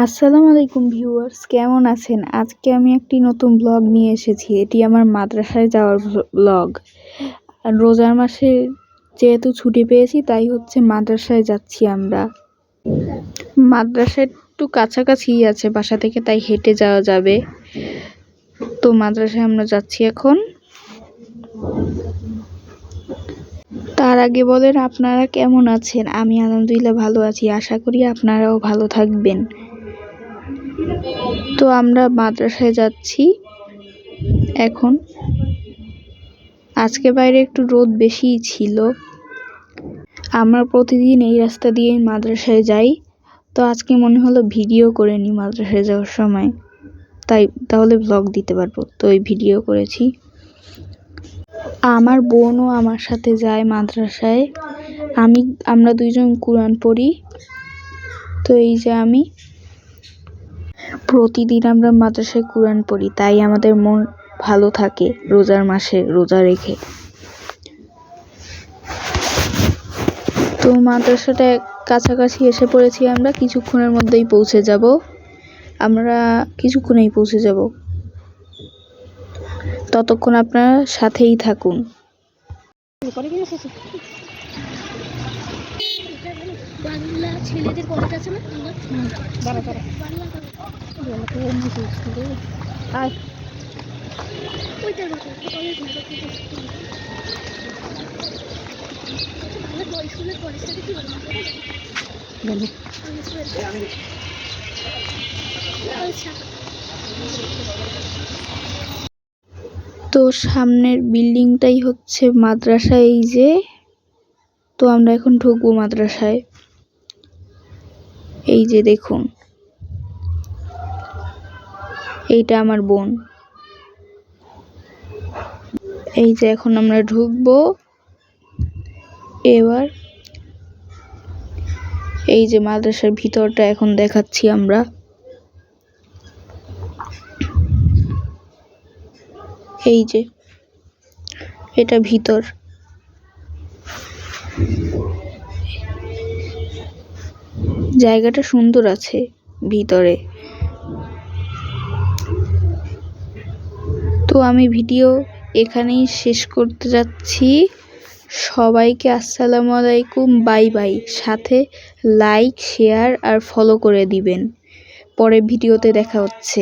আসসালামু আলাইকুম ভিউয়ার্স, কেমন আছেন? আজকে আমি একটি নতুন ব্লগ নিয়ে এসেছি। এটি আমার মাদ্রাসায় যাওয়ার ব্লগ। রোজার মাসে যেহেতু ছুটি পেয়েছি তাই মাদ্রাসায় যাচ্ছি আমরা। মাদ্রাসা একটু কাছাকাছি আছে বাসা থেকে, তাই হেঁটে যাওয়া যাবে। তো মাদ্রাসায় আমরা যাচ্ছি এখন। তার আগে বলেন আপনারা কেমন আছেন? আমি আলহামদুলিল্লাহ ভালো আছি, আশা করি আপনারাও ভালো থাকবেন। তো আমরা মাদ্রাসায় যাচ্ছি এখন। আজকে বাইরে একটু রোদ বেশিই ছিল। আমরা প্রতিদিন এই রাস্তা দিয়ে মাদ্রাসায় যাই, তো আজকে মনে হলো ভিডিও করে নিই মাদ্রাসায় যাওয়ার সময়, তাহলে ব্লগ দিতে পারবো, তো এই ভিডিও করেছি। আমার বোনও আমার সাথে যায় মাদ্রাসায়। আমরা দুইজন কোরআন পড়ি। তো এই যে আমি প্রতিদিন আমরা মাদ্রাসায় কোরআন পড়ি, তাই আমাদের মন ভালো থাকে রোজার মাসে রোজা রেখে। তো মাদ্রাসাটা কাছাকাছি এসে পড়েছি আমরা, কিছুক্ষণের মধ্যেই পৌঁছে যাব। আমরা কিছুক্ষণেই পৌঁছে যাব, ততক্ষণ আপনারা সাথেই থাকুন। ছেলেদের কলেজ আছে না? তো সামনের বিল্ডিংটাই হচ্ছে মাদ্রাসা, এই যে। তো আমরা এখন ঢুকবো মাদ্রাসায়। এই যে দেখুন, এইটা আমার বোন। এই যে এখন আমরা ঢুকবো। এবার এই যে মাদ্রাসার ভিতরটা এখন দেখাচ্ছি আমরা। এই যে এটা ভিতর। জায়গাটা সুন্দর আছে ভিতরে। তো আমি ভিডিও এখানেই শেষ করতে যাচ্ছি। সবাইকে আসসালামু আলাইকুম, বাই বাই। সাথে লাইক, শেয়ার আর ফলো করে দিবেন। পরের ভিডিওতে দেখা হচ্ছে।